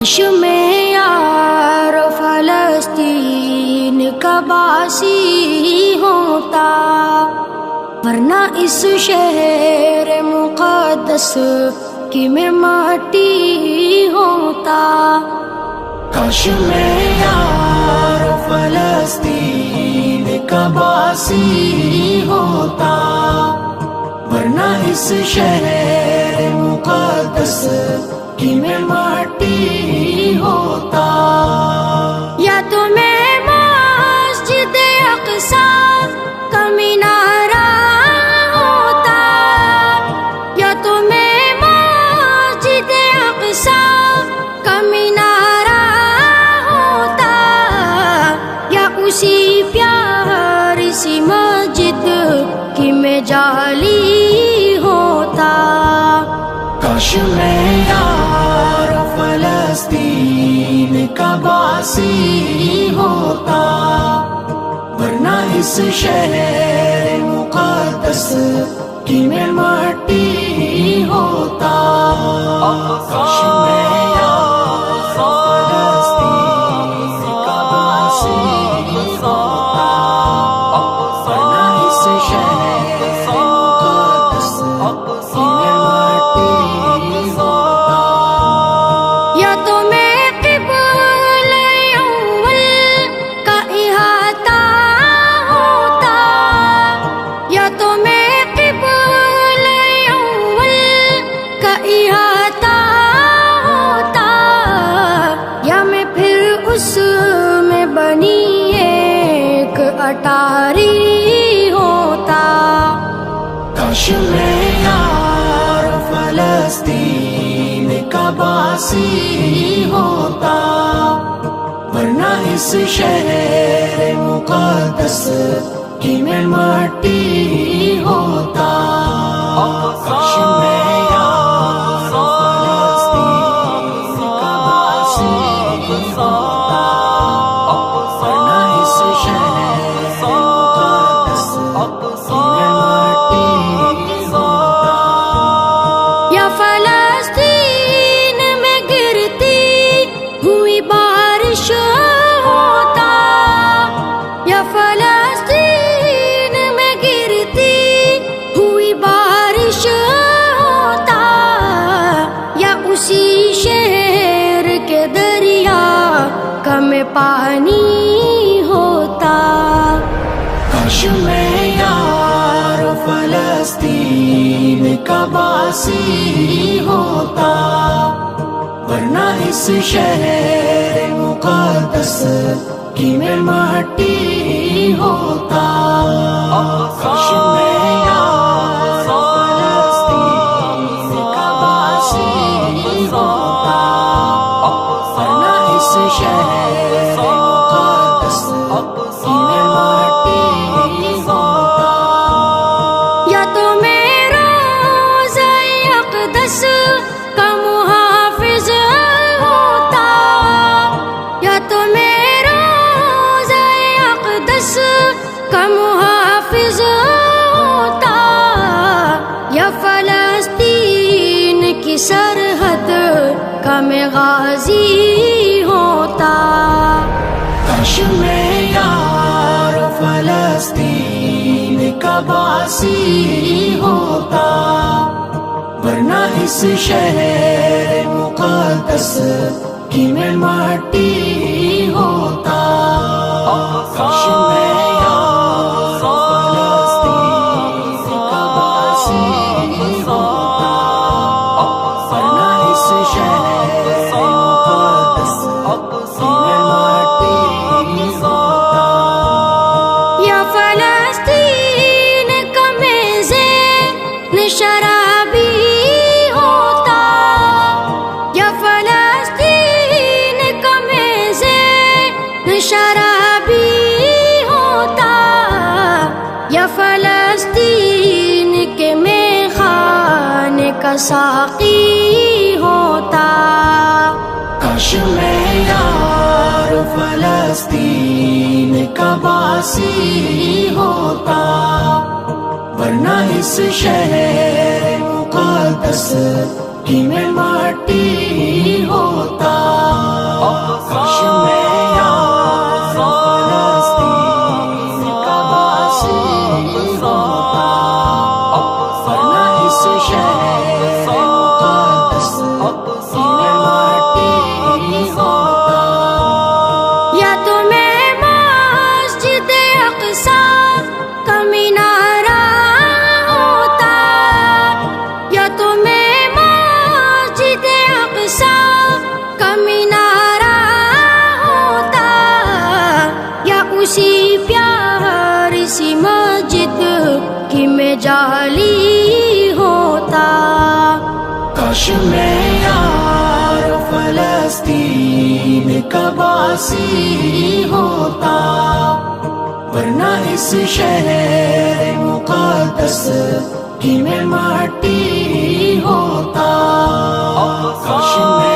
کاش میں یار فلسطین کا باسی ہوتا، ورنہ اس شہر مقدس کی میں مٹی ہوتا۔ کاش میں یار فلسطین کا باسی ہوتا، ورنہ اس شہر مقدس کی میں مٹی ہوتا۔ یا تو میں مسجد اقصی کا مینارہ ہوتا، یا تو میں مسجد اقصی کا مینارہ ہوتا، یا اسی پیاری سی مسجد کی میں جالی ہوتا۔ کاش میں یار فلسطین کا باسی ہوتا، ورنہ اس شہر مقدس کی میں مٹی ہوتا۔ کاش میں یار فلسطین کا باسی ہوتا، ورنہ اس شہر مقدس کی میں مٹی ہوتا۔ یا تو میں قبلہ اول کا احاطہ ہوتا، یا تو میں قبلہ اول کا احاطہ ہوتا، یا میں پھر اس میں بنی ایک اٹاری ہوتا۔ کاش میں یار فلسطین کا باسی ہوتا، ورنہ اس شہر مقدس کی میں مٹی ہوتا۔ کاش میں یار فلسطین کا باسی ہوتا، ورنہ اس شہر مقدس کی میں مٹی ہوتا۔ یا فلسطین میں گرتی ہوئی بارش ہوتا، یا فلسطین میں گرتی ہوئی بارش ہوتا، یا اسی شہر کے دریا کا میں پانی ہوتا۔ کاش میں یار فلسطین کا باسی ہوتا، ورنہ اس شہر مقدس کی میں مٹی ہوتا۔ کاش میں یار فلسطین کا باسی ہوتا، ورنہ اس شہر مقدس کی میں مٹی ہوتا۔ یا تو میں روضہ اقدس کا محافظ ہوتا، یا تو میں روضہ اقدس کا محافظ ہوتا، یا فلسطین کی سرحد کا میں غازی ہوتا۔ کاش میں یار فلسطین کا باسی ہوتا، ورنہ اس شہر مقدس کی میں مٹی ہوتا۔ کاش میں یار فلسطین کا باسی ہوتا، ورنہ اس شہر مقدس کی میں مٹی ہوتا۔ یا فلسطین کا میں ذہن شرابی ہوتا، یا فلسطین کا میں ذہن شرابی ہوتا، یا فلسطین کے میں خانے کا ساقی ہوتا۔ کاش میں یار فلسطین کا باسی ہوتا، ورنہ اس شہر مقدس کی میں مٹی ہوتا۔ میں یار فلسطین کا باسی ہوتا، ورنہ اس شہر مقدس کی میں مٹی ہوتا۔ کاش میں